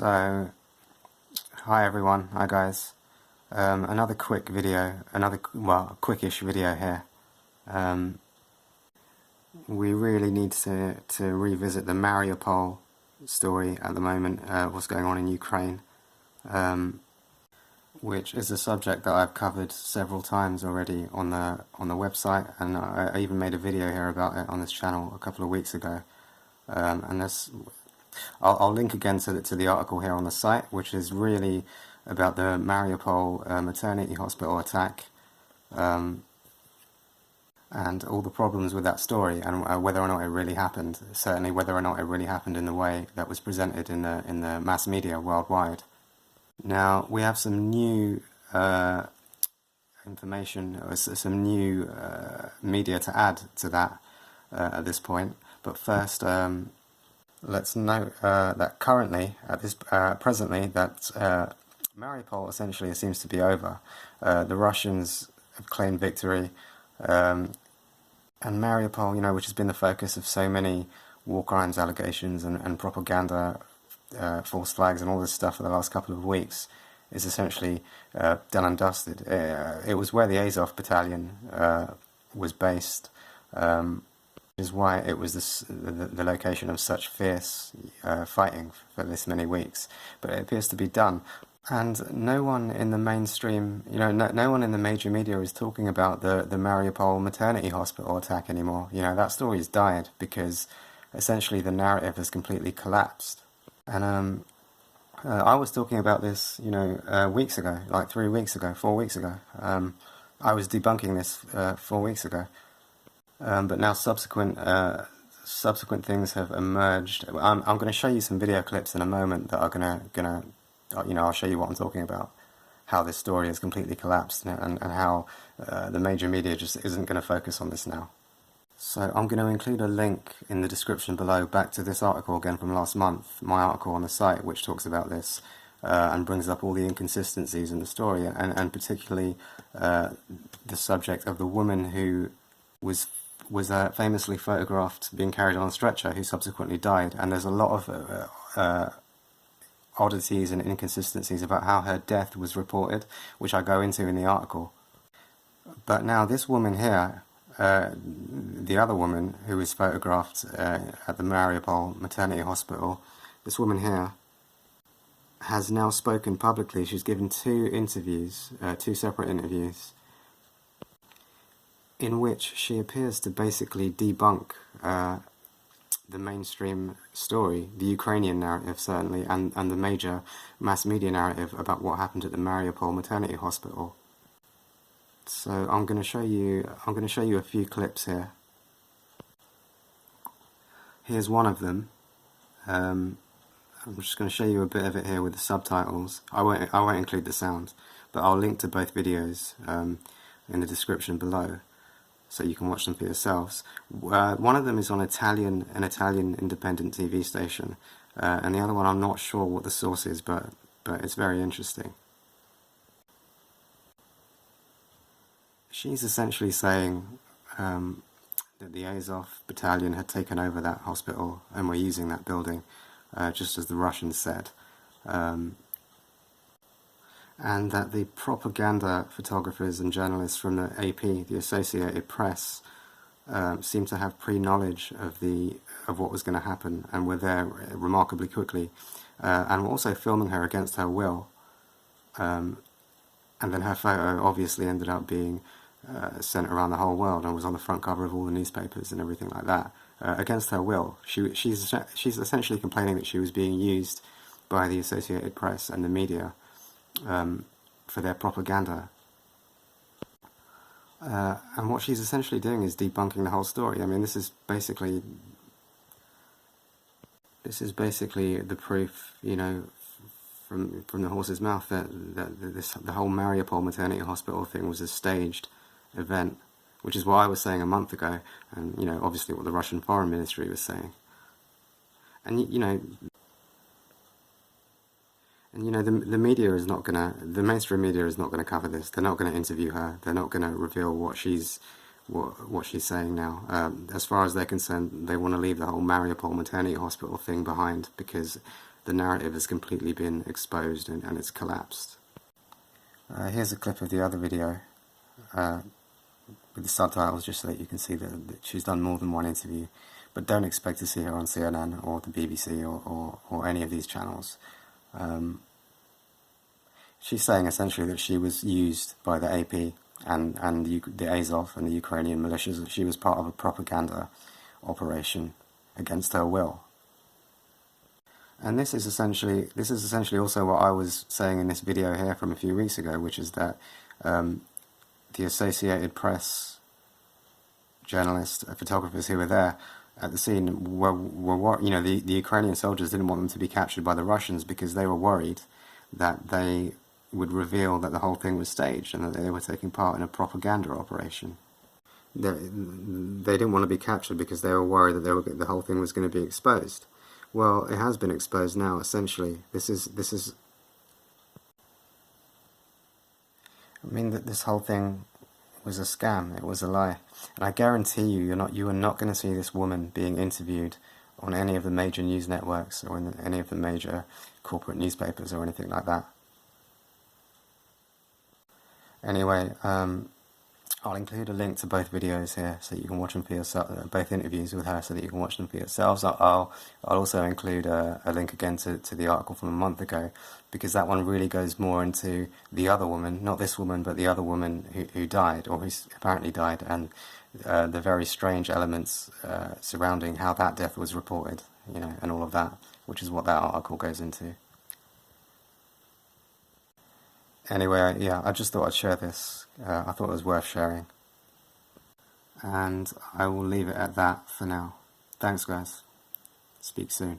So, hi everyone, hi guys. Another quick video, quickish video here. We really need to revisit the Mariupol story at the moment, what's going on in Ukraine, which is a subject that I've covered several times already on the website, and I even made a video here about it on this channel a couple of weeks ago. And this, I'll link again to the article here on the site, which is really about the Mariupol Maternity Hospital attack, and all the problems with that story, and whether or not it really happened. Certainly, whether or not it really happened in the way that was presented in the mass media worldwide. Now we have some new information, or some new media to add to that at this point. But first, let's note that currently, presently, that Mariupol essentially seems to be over. The Russians have claimed victory, and Mariupol, which has been the focus of so many war crimes allegations and propaganda, false flags, and all this stuff for the last couple of weeks, is essentially done and dusted. It was where the Azov battalion was based. Is why it was the location of such fierce fighting for this many weeks. But it appears to be done, and no one in the mainstream, no one in the major media is talking about the Mariupol Maternity Hospital attack anymore. That story's died because essentially the narrative has completely collapsed. And I was talking about this, weeks ago, like 3 weeks ago, 4 weeks ago. I was debunking this 4 weeks ago. But now subsequent things have emerged. I'm going to show you some video clips in a moment that are gonna I'll show you what I'm talking about. How this story has completely collapsed, and how the major media just isn't going to focus on this now. So I'm going to include a link in the description below back to this article again from last month, my article on the site, which talks about this and brings up all the inconsistencies in the story, and particularly the subject of the woman who was famously photographed being carried on a stretcher, who subsequently died. And there's a lot of oddities and inconsistencies about how her death was reported, which I go into in the article. But now this woman here, the other woman who was photographed at the Mariupol Maternity Hospital, this woman here has now spoken publicly. She's given two separate interviews, in which she appears to basically debunk the mainstream story, the Ukrainian narrative certainly, and the major mass media narrative about what happened at the Mariupol Maternity Hospital. So I'm going to show you a few clips here. Here's one of them. I'm just going to show you a bit of it here with the subtitles. I won't include the sound, but I'll link to both videos in the description below, so you can watch them for yourselves. One of them is on an Italian independent TV station, and the other one I'm not sure what the source is, but it's very interesting. She's essentially saying that the Azov battalion had taken over that hospital and were using that building, just as the Russians said. And that the propaganda photographers and journalists from the AP, the Associated Press, seemed to have pre-knowledge of what was going to happen, and were there remarkably quickly, and were also filming her against her will. And then her photo obviously ended up being sent around the whole world and was on the front cover of all the newspapers and everything like that, against her will. She's essentially complaining that she was being used by the Associated Press and the media for their propaganda. And what she's essentially doing is debunking the whole story. I mean, this is basically the proof, from the horse's mouth, that the whole Mariupol Maternity Hospital thing was a staged event, which is what I was saying a month ago, and obviously what the Russian Foreign Ministry was saying. And the media is not gonna, the mainstream media is not gonna cover this. They're not gonna interview her. They're not gonna reveal what she's saying now. As far as they're concerned, they want to leave the whole Mariupol Maternity Hospital thing behind, because the narrative has completely been exposed and it's collapsed. Here's a clip of the other video with the subtitles, just so that you can see that she's done more than one interview, but don't expect to see her on CNN or the BBC or any of these channels. She's saying essentially that she was used by the AP and the Azov and the Ukrainian militias, that she was part of a propaganda operation against her will. And this is essentially also what I was saying in this video here from a few weeks ago, which is that the Associated Press journalists, photographers who were there at the scene were the Ukrainian soldiers didn't want them to be captured by the Russians because they were worried that they would reveal that the whole thing was staged and that they were taking part in a propaganda operation. They didn't want to be captured because they were worried that the whole thing was going to be exposed. Well, it has been exposed now. Essentially, this is. I mean that this whole thing was a scam. It was a lie, and I guarantee you, you are not going to see this woman being interviewed on any of the major news networks or in any of the major corporate newspapers or anything like that. Anyway, I'll include a link to both videos here so that you can watch them for yourself, both interviews with her, so that you can watch them for yourselves. I'll also include a link again to the article from a month ago, because that one really goes more into the other woman, not this woman, but the other woman who died, or who apparently died, and the very strange elements surrounding how that death was reported, and all of that, which is what that article goes into. Anyway, yeah, I just thought I'd share this. I thought it was worth sharing. And I will leave it at that for now. Thanks, guys. Speak soon.